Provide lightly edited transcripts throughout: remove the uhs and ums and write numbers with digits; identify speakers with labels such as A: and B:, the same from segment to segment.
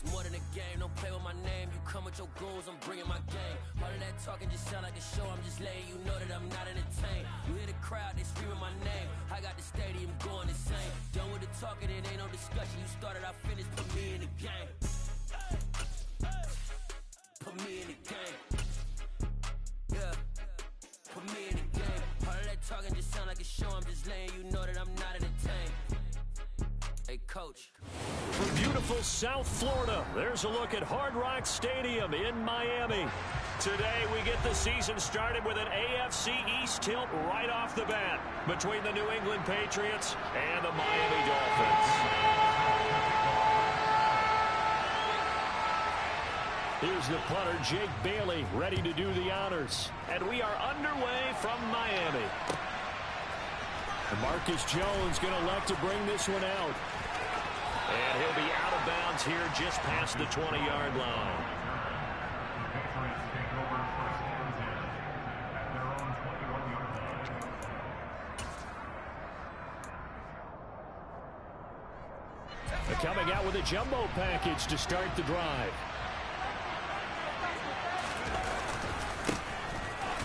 A: It's more than a game, don't play with my name. You come with your goons, I'm bringing my game. All of that talking just sound like a show, I'm just letting you know that I'm not entertained. You hear the crowd, they screaming my name. I got the stadium going insane. Done with the talking, it ain't no discussion. You started, I finished, put me in the game. Put me in the game. Yeah, put me in the game. All of that talking just sound like a show, I'm just letting you know that I'm not entertained. Hey, coach.
B: From beautiful South Florida, there's a look at Hard Rock Stadium in Miami. Today, we get the season started with an AFC East tilt right off the bat between the New England Patriots and the Miami Dolphins. Here's the punter, Jake Bailey, ready to do the honors. And we are underway from Miami. Marcus Jones going to elect to bring this one out. And he'll be out of bounds here just past the 20-yard line. They're coming out with a jumbo package to start the drive.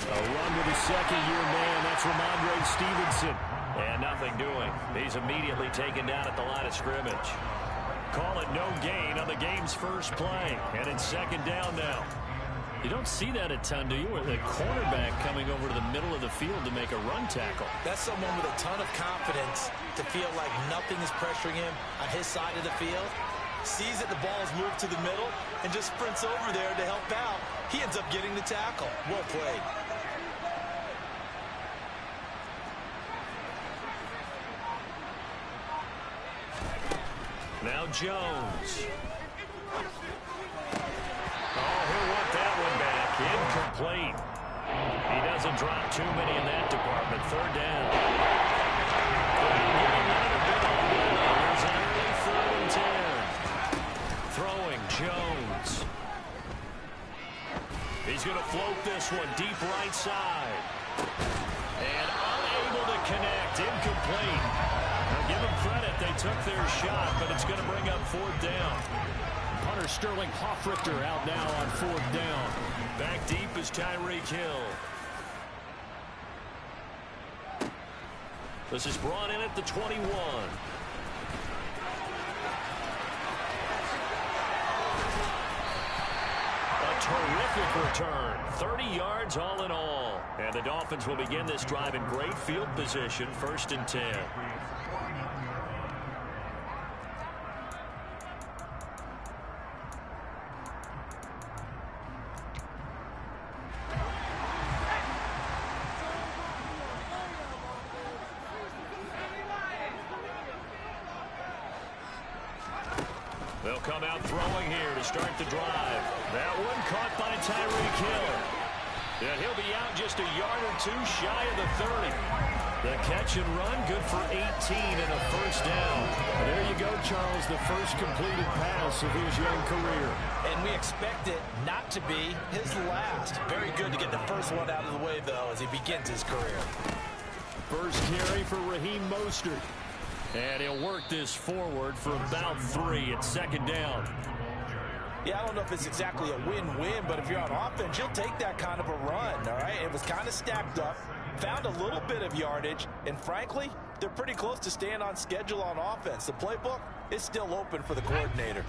B: A run with a second-year man. That's Ramondre Stevenson. And nothing doing. He's immediately taken down at the line of scrimmage. Call it no gain on the game's first play. And it's second down now. You don't see that a ton, do you? Where the cornerback coming over to the middle of the field to make a run tackle.
C: That's someone with a ton of confidence to feel like nothing is pressuring him on his side of the field. Sees that the ball is moved to the middle and just sprints over there to help out. He ends up getting the tackle. Well played.
B: Now Jones. Oh, he'll want that one back. Incomplete. He doesn't drop too many in that department. Third down. There's an early 3rd and 10. Throwing Jones. He's going to float this one deep right side. And unable to connect. Incomplete. Now give them credit. They took their shot, but it's going to bring up 4th down. Punter Sterling Hoffrichter out now on 4th down. Back deep is Tyreek Hill. This is brought in at the 21. A terrific return. 30 yards all in all. And the Dolphins will begin this drive in great field position. 1st and 10. They'll come out throwing here to start the drive. That one caught by Tyreek Hill. And he'll be out just a yard or two shy of the 30. The catch and run, good for 18 and a 1st down. And there you go, Charles, the first completed pass of his young career.
C: And we expect it not to be his last. Very good to get the first one out of the way, though, as he begins his career.
B: First carry for Raheem Mostert. And he'll work this forward for about 3. It's 2nd down.
C: Yeah, I don't know if it's exactly a win-win, but if you're on offense, you'll take that kind of a run, all right? It was kind of stacked up, found a little bit of yardage, and frankly, they're pretty close to staying on schedule on offense. The playbook is still open for the coordinator.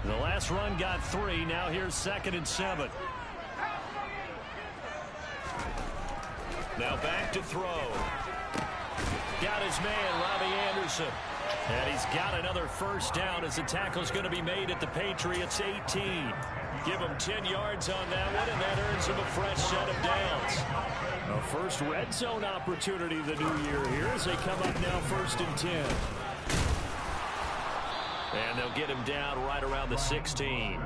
B: The last run got 3. Now here's 2nd and 7. Now back to throw. Got his man, Robbie Anderson. And he's got another 1st down as the tackle's going to be made at the Patriots 18. Give him 10 yards on that one, and that earns him a fresh set of downs. A first red zone opportunity the new year here as they come up now 1st and 10. And they'll get him down right around the 16.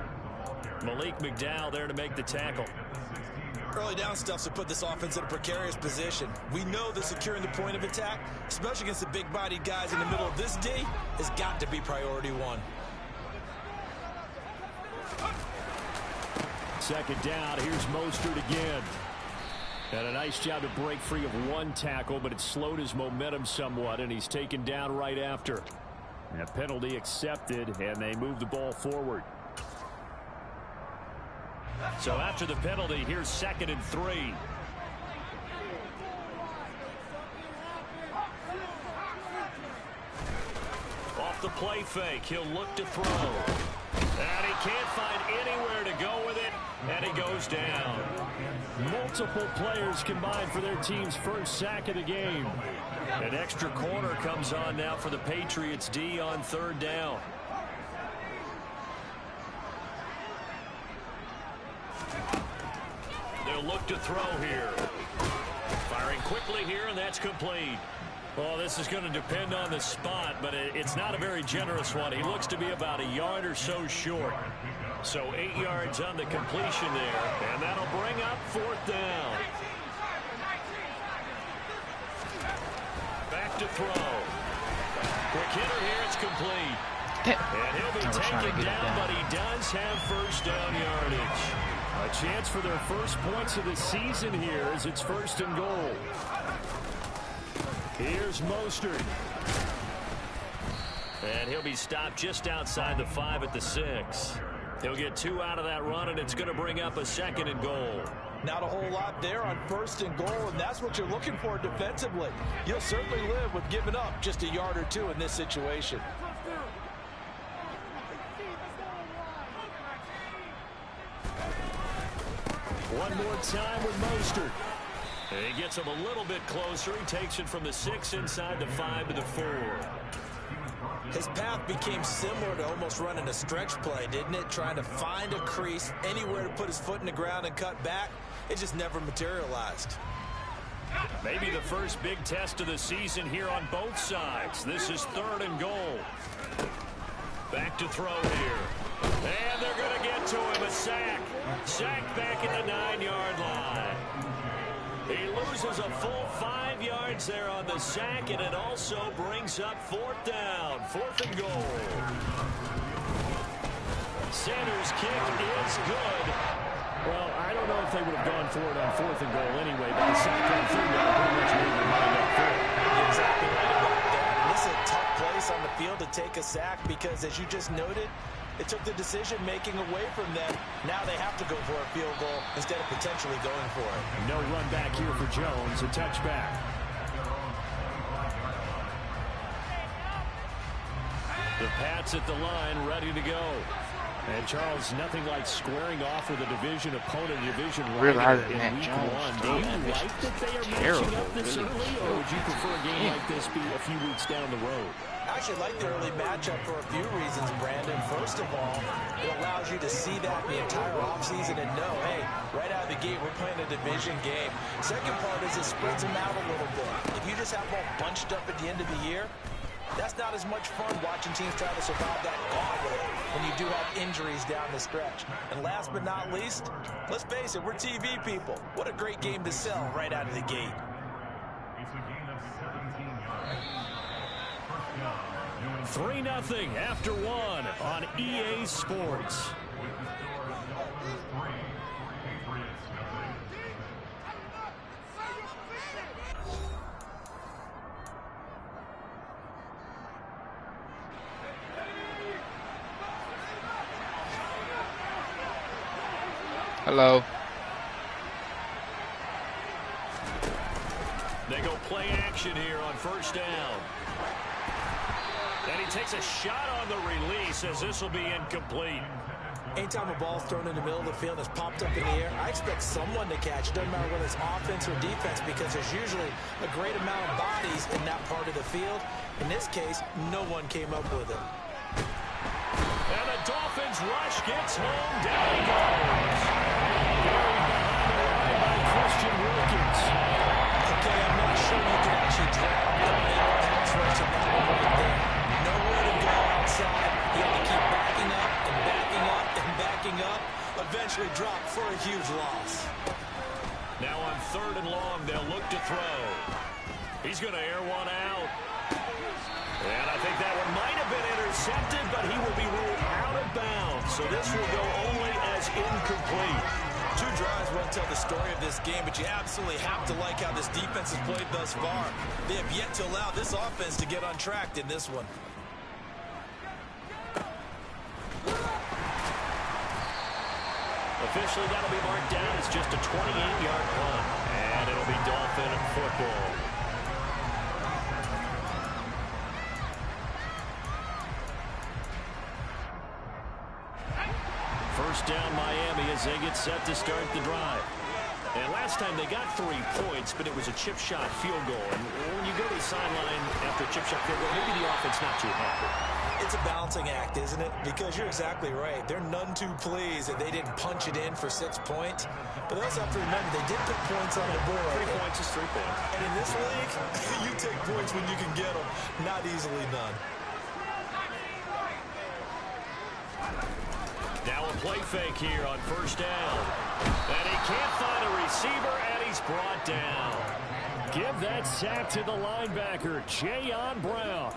B: Malik McDowell there to make the tackle.
C: Early down stuffs to put this offense in a precarious position. We know that securing the point of attack, especially against the big-bodied guys in the middle of this D, has got to be priority 1.
B: 2nd down. Here's Mostert again. And a nice job to break free of 1 tackle, but it slowed his momentum somewhat, and he's taken down right after. And a penalty accepted, and they move the ball forward. So after the penalty, here's 2nd and 3. Off the play fake, he'll look to throw. And he can't find anywhere to go with it, and he goes down. Multiple players combined for their team's first sack of the game. An extra corner comes on now for the Patriots D on 3rd down. They'll look to throw here. Firing quickly here, and that's complete. Well, this is going to depend on the spot, but it's not a very generous one. He looks to be about a yard or so short. So 8 yards on the completion there, and that'll bring up 4th down. Back to throw. Quick hitter here, it's complete. And he'll be taken down, but he does have 1st down yardage. A chance for their first points of the season here as it's 1st and goal. Here's Mostert. And he'll be stopped just outside the 5 at the 6. He'll get 2 out of that run, and it's going to bring up a 2nd and goal.
C: Not a whole lot there on 1st and goal, and that's what you're looking for defensively. You'll certainly live with giving up just a yard or 2 in this situation.
B: One more time with Mostert. And he gets him a little bit closer. He takes it from the 6 inside the 5 to the 4.
C: His path became similar to almost running a stretch play, didn't it? Trying to find a crease, anywhere to put his foot in the ground and cut back. It just never materialized.
B: Maybe the first big test of the season here on both sides. This is 3rd and goal. Back to throw here. And they're going to get to him. A sack. Sack back at the 9-yard line. He loses a full 5 yards there on the sack, and it also brings up 4th down. 4th and goal. Sanders' kick is good. Well, I don't know if they would have gone for it on 4th and goal anyway, but the sack on 3rd down pretty much made their mind up for it.
C: Exactly right about that. This is a tough place on the field to take a sack because, as you just noted, it took the decision-making away from them. Now they have to go for a field goal instead of potentially going for it.
B: No run back here for Jones. A touchback. The Pats at the line, ready to go. And Charles, nothing like squaring off with a division opponent, division rival in week 1. Do you like that they are matching up this early, or would you prefer a game like this be a few weeks down the road?
C: I actually like the early matchup for a few reasons, Brandon. First of all, it allows you to see that the entire offseason and know, hey, right out of the gate, we're playing a division game. Second part is it spreads them out a little bit. If you just have them all bunched up at the end of the year, that's not as much fun watching teams try to survive that gauntlet when you do have injuries down the stretch. And last but not least, let's face it, we're TV people. What a great game to sell right out of the gate.
B: 3-0 after 1 on EA Sports.
D: Hello.
B: They go play action here on 1st down. And he takes a shot on the release as this will be incomplete.
C: Anytime a ball's thrown in the middle of the field and it's popped up in the air, I expect someone to catch. It doesn't matter whether it's offense or defense because there's usually a great amount of bodies in that part of the field. In this case, no one came up with it.
B: And the Dolphins rush gets home. Down he goes. Buried behind the line by Christian Wilkins.
C: Okay, I'm not sure you can actually drag the middle pass rush of that one right there. Nowhere to go outside. You have to keep backing up and backing up and backing up. Eventually drop for a huge loss.
B: Now on 3rd and long, they'll look to throw. He's going to air one out. And I think that one might have been intercepted, but he will be ruled out of bounds. So this will go only as incomplete.
C: 2 drives won't tell the story of this game, but you absolutely have to like how this defense has played thus far. They have yet to allow this offense to get on track in this one.
B: A officially that'll be marked down as just a 28-yard punt. And it'll be Dolphin football. First down Miami as they get set to start the drive. And last time they got 3 points, but it was a chip shot field goal. And when you go to the sideline after a chip shot field goal, maybe the offense not too happy.
C: It's a balancing act, isn't it? Because you're exactly right. They're none too pleased that they didn't punch it in for 6 points. But they also have to remember they did put points on the board.
B: 3 points is 3 points.
C: And in this league, you take points when you can get them. Not easily done.
B: Now a play fake here on first down. And he can't find a receiver, and he's brought down. Give that sack to the linebacker, Jayon Brown.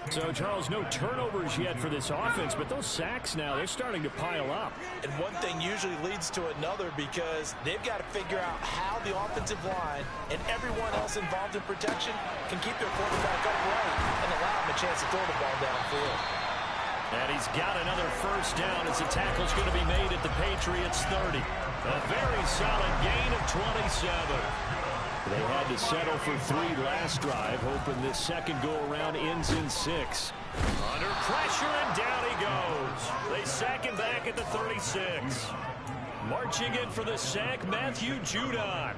B: So, Charles, no turnovers yet for this offense, but those sacks now, they're starting to pile up.
C: And one thing usually leads to another because they've got to figure out how the offensive line and everyone else involved in protection can keep their quarterback upright and allow him a chance to throw the ball downfield.
B: And he's got another first down as the tackle's going to be made at the Patriots 30. A very solid gain of 27. They had to settle for 3 last drive, hoping this second go-around ends in 6. Under pressure, and down he goes. They sack him back at the 36. Marching in for the sack, Matthew Judon.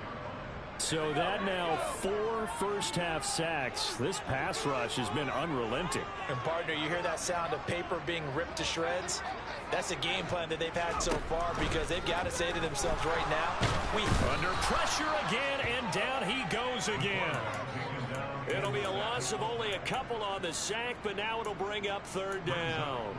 B: So that now 4 first-half sacks. This pass rush has been unrelenting.
C: And, partner, you hear that sound of paper being ripped to shreds? That's a game plan that they've had so far because they've got to say to themselves right now,
B: under pressure again, and down he goes again. It'll be a loss of only a couple on the sack, but now it'll bring up 3rd down.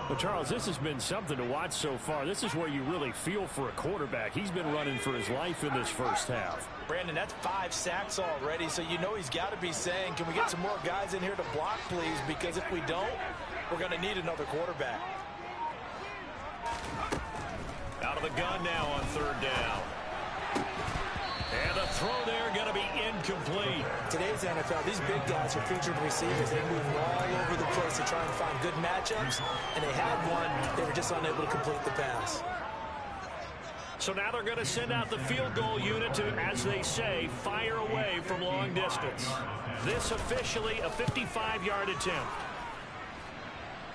B: Well, Charles, this has been something to watch so far. This is where you really feel for a quarterback. He's been running for his life in this first half.
C: Brandon, that's 5 sacks already, so you know he's got to be saying, can we get some more guys in here to block, please? Because if we don't, we're going to need another quarterback.
B: Out of the gun now on 3rd down. And the throw there going to be incomplete.
C: Today's NFL, these big guys are featured receivers. They move all over the place to try and find good matchups, and they had one. They were just unable to complete the pass.
B: So now they're going to send out the field goal unit to, as they say, fire away from long distance. This officially a 55-yard attempt.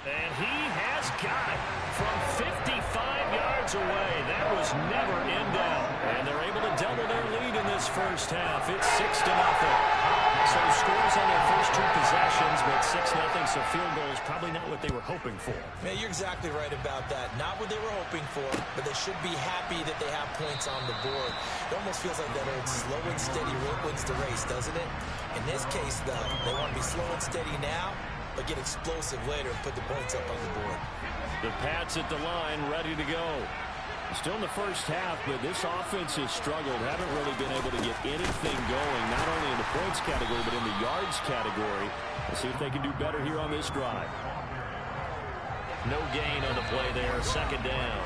B: And he has got it from 55 yards away. That was never in doubt. And they're able to double their lead in this first half. It's 6-0. So scores on their first 2 possessions, but 6-0, so field goal is probably not what they were hoping for.
C: Man, you're exactly right about that. Not what they were hoping for, but they should be happy that they have points on the board. It almost feels like that old slow and steady wins the race, doesn't it? In this case, though, they want to be slow and steady now, but get explosive later and put the points up on the board.
B: The Pats at the line, ready to go. Still in the first half, but this offense has struggled. Haven't really been able to get anything going, not only in the points category, but in the yards category. Let's see if they can do better here on this drive. No gain on the play there, 2nd down.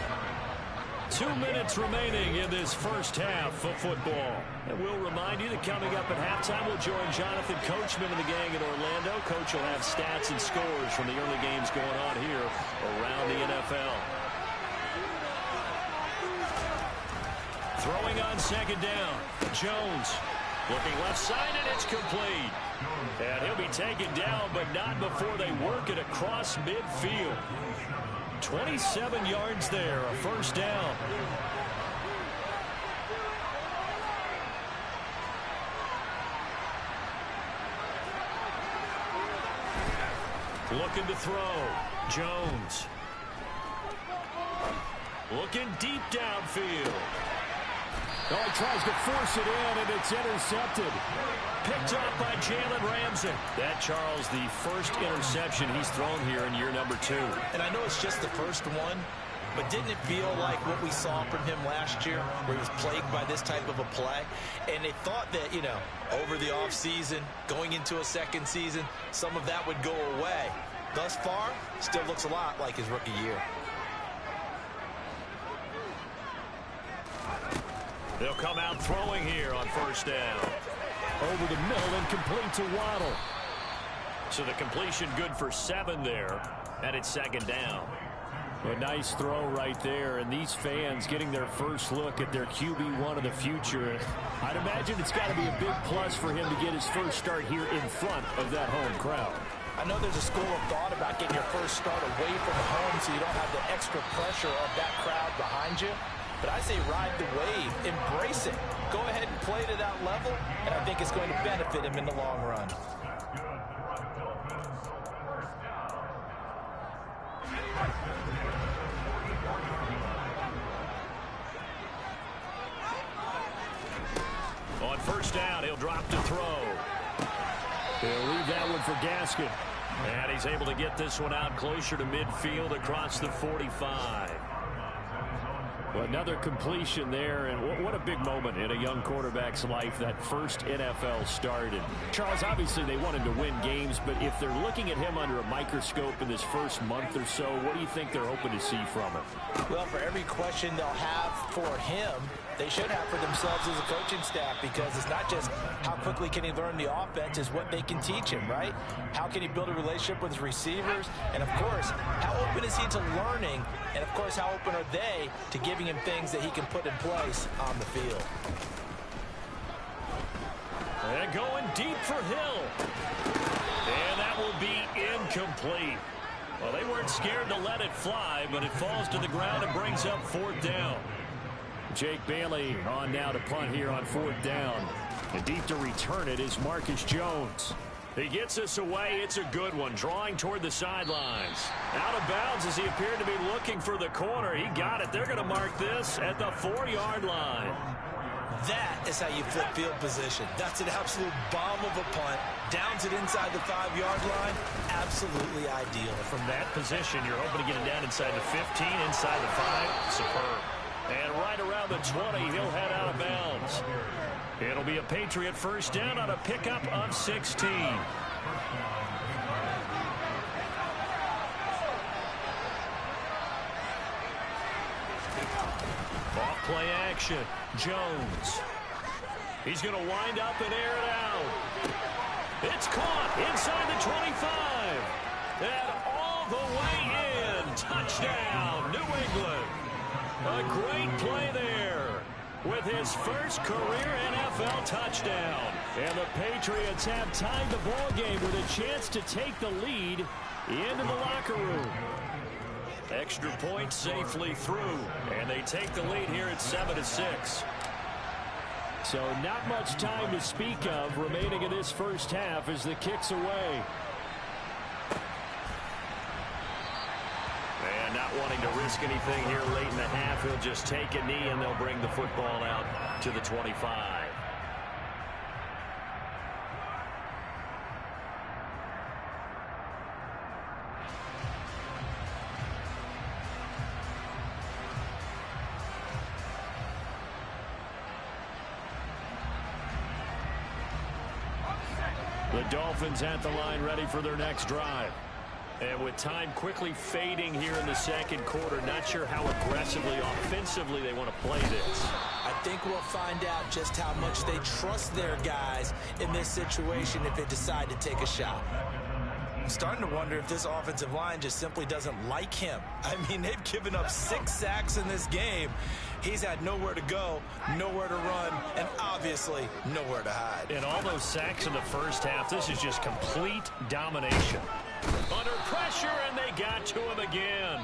B: 2 minutes remaining in this first half of football. And we'll remind you that coming up at halftime, we'll join Jonathan Coachman and the gang in Orlando. Coach will have stats and scores from the early games going on here around the NFL. Throwing on 2nd down. Jones looking left side, and it's complete. And he'll be taken down, but not before they work it across midfield. 27 yards there, a first down. Looking to throw. Jones. Looking deep downfield. Oh, he tries to force it in, and it's intercepted. Picked up by Jalen Ramsey. That, Charles, the first interception he's thrown here in year number 2.
C: And I know it's just the first one, but didn't it feel like what we saw from him last year, where he was plagued by this type of a play? And they thought that, you know, over the offseason, going into a second season, some of that would go away. Thus far, still looks a lot like his rookie year.
B: They'll come out throwing here on first down. Over the middle and complete to Waddle. So the completion good for 7 there. And it's 2nd down. A nice throw right there, and these fans getting their first look at their QB1 of the future. I'd imagine it's got to be a big plus for him to get his first start here in front of that home crowd.
C: I know there's a school of thought about getting your first start away from home so you don't have the extra pressure of that crowd behind you. But I say ride the wave, embrace it. Go ahead and play to that level, and I think it's going to benefit him in the long run.
B: On first down, he'll drop to throw. He'll leave that one for Gaskin. And he's able to get this one out closer to midfield across the 45. Well, another completion there, and what a big moment in a young quarterback's life, that first NFL start. And Charles, obviously they want him to win games, but if they're looking at him under a microscope in this first month or so, what do you think they're hoping to see from him?
C: Well, for every question they'll have for him, they should have for themselves as a coaching staff, because it's not just how quickly can he learn the offense, it's what they can teach him, right? How can he build a relationship with his receivers? And, of course, how open is he to learning? And, of course, how open are they to giving him things that he can put in place on the field?
B: And going deep for Hill. And that will be incomplete. Well, they weren't scared to let it fly, but it falls to the ground and brings up fourth down. Jake Bailey on now to punt here on fourth down. And deep to return it is Marcus Jones. He gets us away. It's a good one, drawing toward the sidelines. Out of bounds as he appeared to be looking for the corner. He got it. They're going to mark this at the 4-yard line.
C: That is how you flip field position. That's an absolute bomb of a punt. Downs it inside the 5-yard line. Absolutely ideal.
B: From that position, you're hoping to get it down inside the 15, inside the 5. Superb. And right around the 20, he'll head out of bounds. It'll be a Patriot first down on a pickup of 16. Off play action. Jones. He's going to wind up and air it out. It's caught inside the 25. And all the way in. Touchdown, New England. A great play there with his first career NFL touchdown. And the Patriots have tied the ball game with a chance to take the lead into the locker room. Extra point safely through, and they take the lead here at 7-6. So not much time to speak of remaining in this first half as the kick's away. And not wanting to risk anything here late in the half, he'll just take a knee and they'll bring the football out to the 25. The Dolphins at the line ready for their next drive. And with time quickly fading here in the second quarter, not sure how aggressively, offensively they want to play this.
C: I think we'll find out just how much they trust their guys in this situation if they decide to take a shot. I'm starting to wonder if this offensive line just simply doesn't like him. I mean, they've given up 6 sacks in this game. He's had nowhere to go, nowhere to run, and obviously nowhere to hide.
B: And all those sacks in the first half, this is just complete domination. Under pressure, and they got to him again.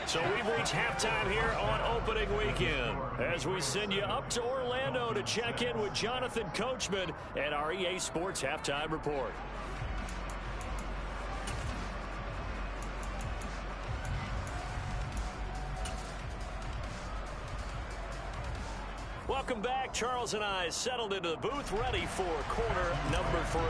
B: So we've reached halftime here on opening weekend as we send you up to Orlando to check in with Jonathan Coachman at our EA Sports Halftime Report. Welcome back. Charles and I settled into the booth ready for quarter number 3.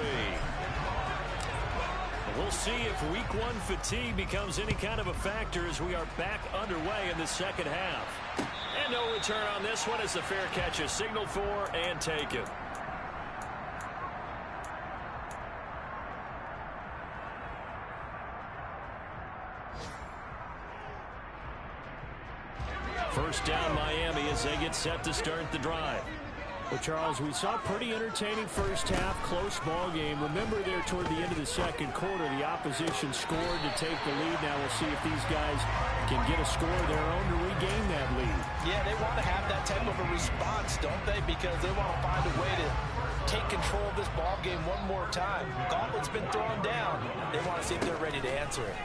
B: We'll see if week 1 fatigue becomes any kind of a factor as we are back underway in the second half. And no return on this one as the fair catch is signaled for and taken. First down Miami as they get set to start the drive. Well, Charles, we saw pretty entertaining first half, close ball game. Remember there toward the end of the second quarter, the opposition scored to take the lead. Now we'll see if these guys can get a score of their own to regain that lead.
C: Yeah, they want to have that type of a response, don't they? Because they want to find a way to take control of this ball game one more time. Gauntlet's been thrown down. They want to see if they're ready to answer it.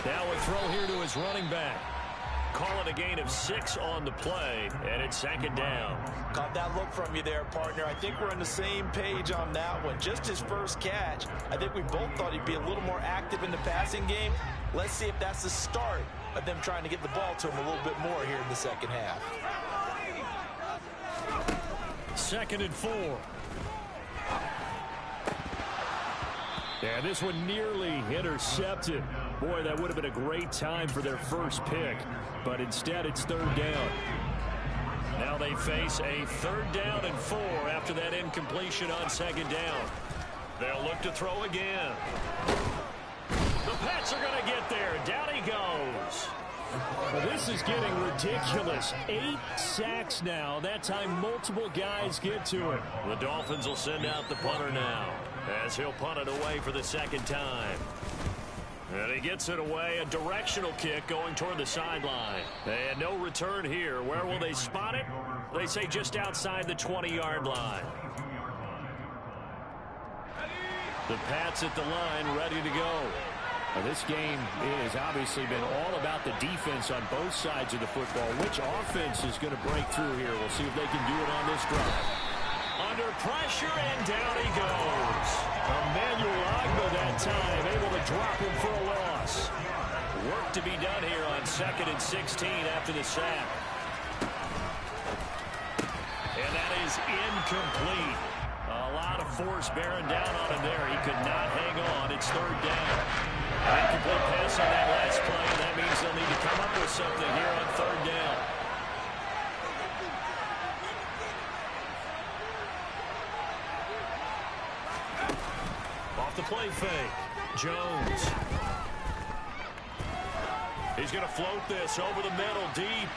B: Now a throw here to his running back. Call it a gain of 6 on the play, and it's second down.
C: Caught that look from you there, partner. I think we're on the same page on that one. Just his first catch, I think we both thought he'd be a little more active in the passing game. Let's see if that's the start of them trying to get the ball to him a little bit more here in the second half.
B: 2nd and 4. And this one nearly intercepted. Boy, that would have been a great time for their first pick. But instead, it's 3rd down. Now they face a 3rd down and 4 after that incompletion on 2nd down. They'll look to throw again. The Pats are going to get there. Down he goes. Well, this is getting ridiculous. 8 sacks now. That time, multiple guys get to it. The Dolphins will send out the punter now, as he'll punt it away for the second time. And he gets it away, a directional kick going toward the sideline. And no return here. Where will they spot it? They say just outside the 20-yard line. The Pats at the line, ready to go. Now, this game has obviously been all about the defense on both sides of the football. Which offense is going to break through here? We'll see if they can do it on this drive. Under pressure, and down he goes. Emmanuel Agba that time, able to drop him for a loss. Work to be done here on 2nd and 16 after the sack. And that is incomplete. A lot of force bearing down on him there. He could not hang on. It's 3rd down. Incomplete pass on that last play. That means they'll need to come up with something here on 3rd down. Off the play fake. Jones. He's going to float this over the middle deep.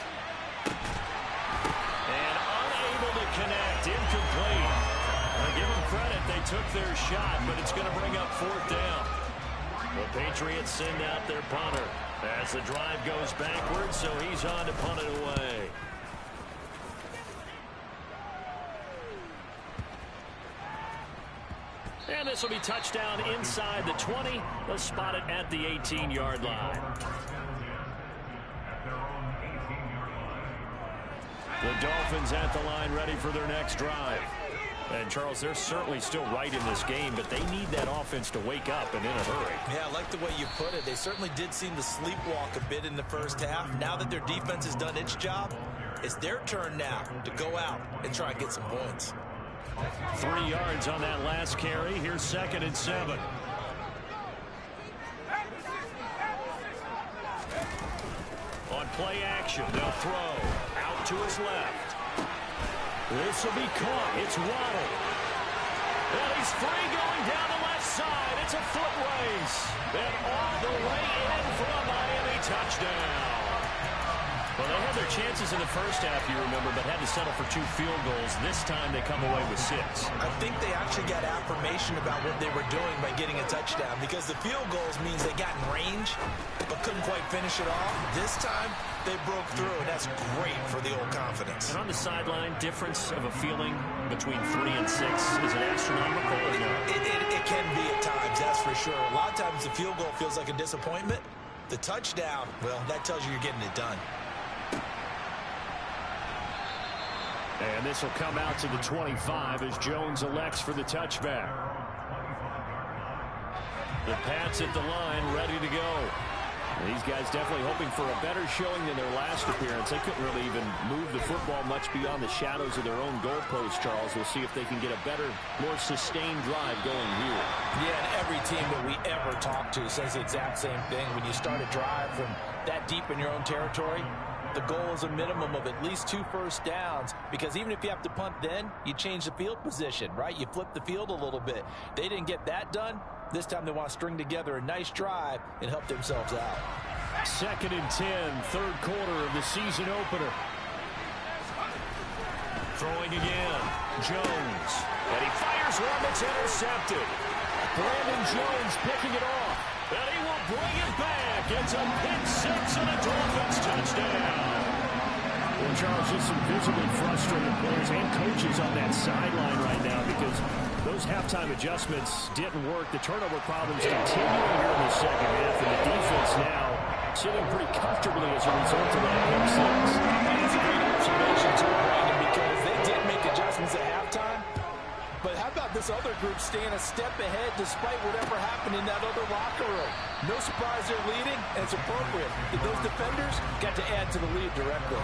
B: And unable to connect. Incomplete. I'll give them credit. They took their shot, but it's going to bring up 4th down. The Patriots send out their punter as the drive goes backwards, so he's on to punt it away. And this will be touchdown inside the 20. They'll spot it at the 18-yard line. The Dolphins at the line, ready for their next drive. And, Charles, they're certainly still right in this game, but they need that offense to wake up and in a hurry.
C: Yeah, I like the way you put it. They certainly did seem to sleepwalk a bit in the first half. Now that their defense has done its job, it's their turn now to go out and try and get some points.
B: 3 yards on that last carry. Here's 2nd and 7. On play action, they'll throw out to his left. This will be caught. It's Waddle. Well, he's free going down the left side. It's a foot race. And all the way in for a Miami touchdown. Well, they had their chances in the first half, you remember, but had to settle for 2 field goals. This time they come away with 6.
C: I think they actually got affirmation about what they were doing by getting a touchdown, because the field goals means they got in range but couldn't quite finish it off. This time they broke through, and that's great for the old confidence.
B: And on the sideline, difference of a feeling between 3 and 6, is it astronomical or not?
C: It can be at times, that's for sure. A lot of times the field goal feels like a disappointment. The touchdown, well, that tells you you're getting it done.
B: And this will come out to the 25 as Jones elects for the touchback. The Pats at the line, ready to go. These guys definitely hoping for a better showing than their last appearance. They couldn't really even move the football much beyond the shadows of their own goalpost, Charles. We'll see if they can get a better, more sustained drive going here.
C: Yeah, and every team that we ever talk to says the exact same thing. When you start a drive from that deep in your own territory, the goal is a minimum of at least 2 first downs, because even if you have to punt then, you change the field position, right? You flip the field a little bit. They didn't get that done. This time they want to string together a nice drive and help themselves out.
B: 2nd and 10, 3rd quarter of the season opener. Throwing again. Jones. And he fires one that's intercepted. Brandon Jones picking it off. And he will bring it back. It's a pick six and a Dolphins touchdown.
E: Well, Charles, just some visibly frustrated players and coaches on that sideline right now because those halftime adjustments didn't work. The turnover problems continuing here in the second half, and the defense now sitting pretty comfortably as a result of that pick six.
C: That's a great observation, too, Brandon, because they did make adjustments at halftime. But how about this other group staying a step ahead despite whatever happened in that other locker room? No surprise they're leading, and it's appropriate. Those defenders got to add to the lead directly.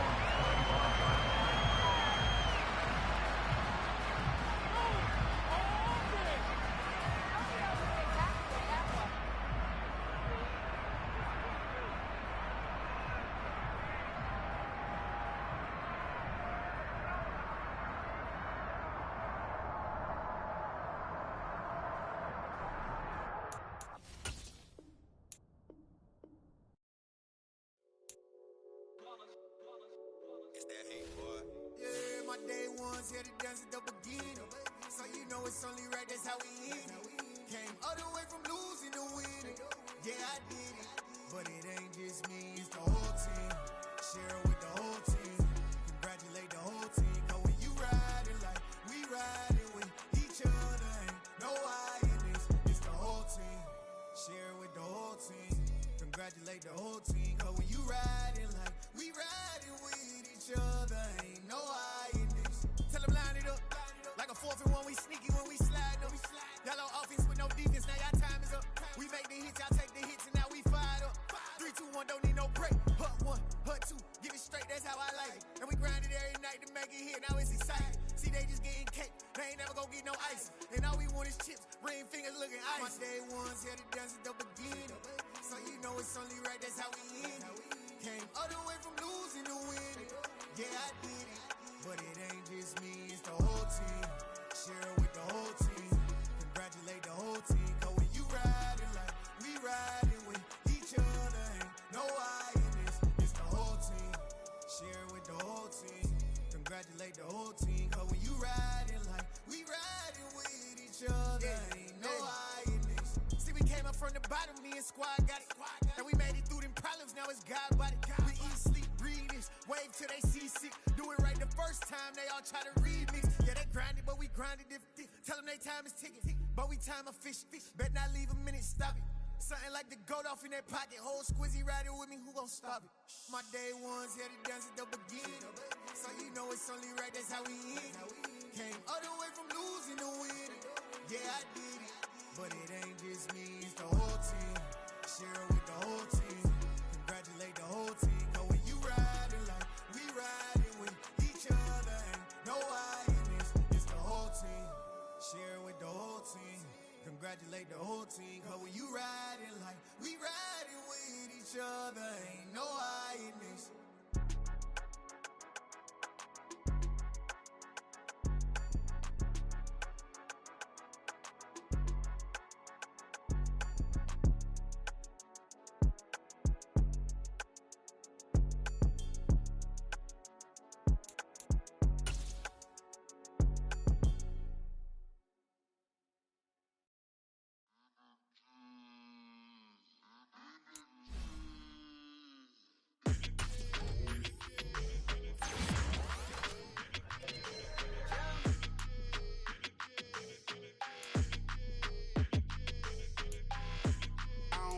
F: Yeah, my day ones here to dance at the beginning. So you know it's only right, that's how we end it. Came all the way from losing to winning. Yeah, I did it. But it ain't just me, it's the whole team. Share it with the whole team. Congratulate the whole team. Cause when you riding like we riding with each other, ain't no I in this. It's the whole team. Share it with the whole team. Congratulate the whole team. Cause when you riding like we riding with each other, ain't no I in this. Tell them line it up. Like a 4th and 1, we sneaky when we slide up. Y'all on offense with no defense, now y'all time is up. We make the hits, y'all take the hits, and now we fired up. 3, 2, 1, don't need no break. Hut 1, hut 2, give it straight, that's how I like it. And we grind it every night to make it here, now it's exciting. See, they just getting cake, they ain't never gonna get no ice. And all we want is chips, ring fingers looking ice. My day ones here to dance at the beginning. So you know it's only right, that's how we end it. Came all the way from losing to winning. Yeah, I did it. But it ain't just me, it's the whole team. Share it with the whole team. Congratulate the whole team. Cause when you riding like we riding with each other, ain't no I in this. It's the whole team. Share it with the whole team. Congratulate the whole team. Cause when you riding like we riding with each other, ain't no I in this. See, we came up from the bottom, me and squad got it. And we made it through them problems, now it's God body. We eat, sleep, breathe this, wave till they seasick. Do it right the first time, they all try to remix. Yeah, they grinded, but we grinded different. Tell them they time is ticking, but we time a fish. Bet not leave a minute, stop it. Something like the goat off in that pocket. Whole squizzy riding with me, who gon' stop it? My day ones here to dance at the beginning. So you know it's only right, that's how we end it. Came all the way from losing to winning. Yeah, I did it. But it ain't just me, it's the whole team. Share it with the whole team. Congratulate the whole team. Cause when you riding like we riding with each other, ain't no I in this. It's the whole team. Share it with the whole team. Congratulate the whole team. Cause when you riding like we riding with each other, ain't no I in this.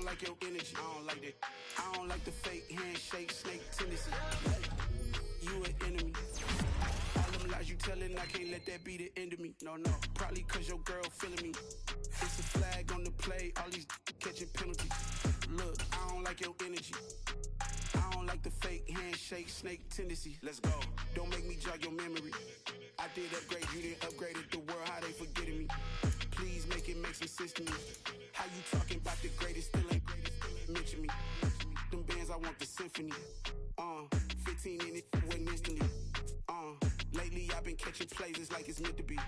G: Like your energy, I don't like that. I don't like the fake handshake, snake tendency. You an enemy. All them lies you telling, I can't let that be the end of me. No, probably cause your girl feeling me. It's a flag on the play, all these catching penalties. Look, I don't like your energy. I don't like the fake handshake, snake tendency. Let's go. Don't make me jog your memory. I did upgrade, you didn't upgrade it. The world, how they forgetting me. Please make it make some sense to me. How you talking about the greatest, still ain't greatest, mention me. Them bands, I want the symphony. 15 in it, wasn't instantly. Lately I've been catching plays, it's like it's meant to be.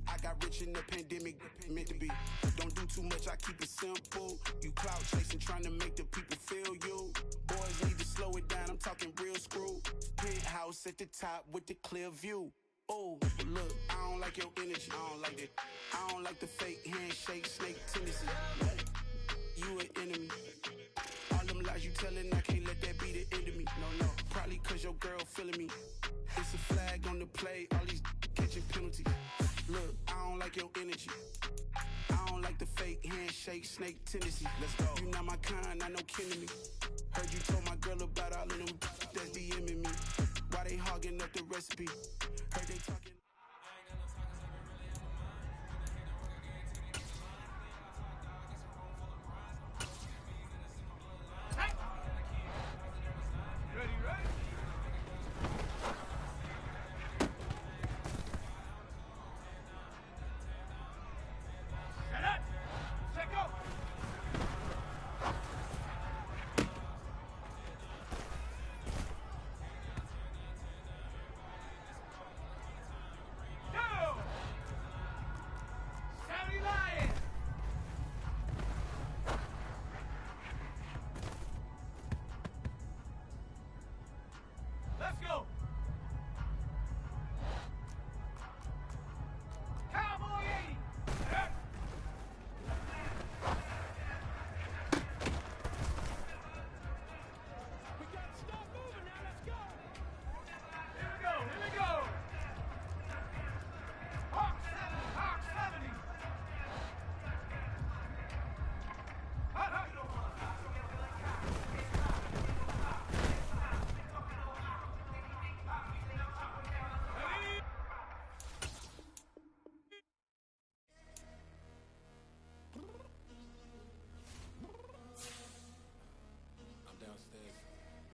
G: I got rich in the pandemic, meant to be. Don't do too much, I keep it simple. You clout chasing, trying to make the people feel you. Boys need to slow it down, I'm talking real screw. Penthouse at the top with the clear view. Oh, look, I don't like your energy. I don't like that. I don't like the fake handshake, snake tendency. You an enemy. All them lies you telling, I can't let that be the end of me. No, probably cause your girl feeling me. It's a flag on the play, all these catching penalties. Look, I don't like your energy. I don't like the fake handshake, snake tendency. Let's go. You not my kind, I know kin to me. Heard you told my girl about all of them that's DMing me. Why they hogging up the recipe? Heard they talking.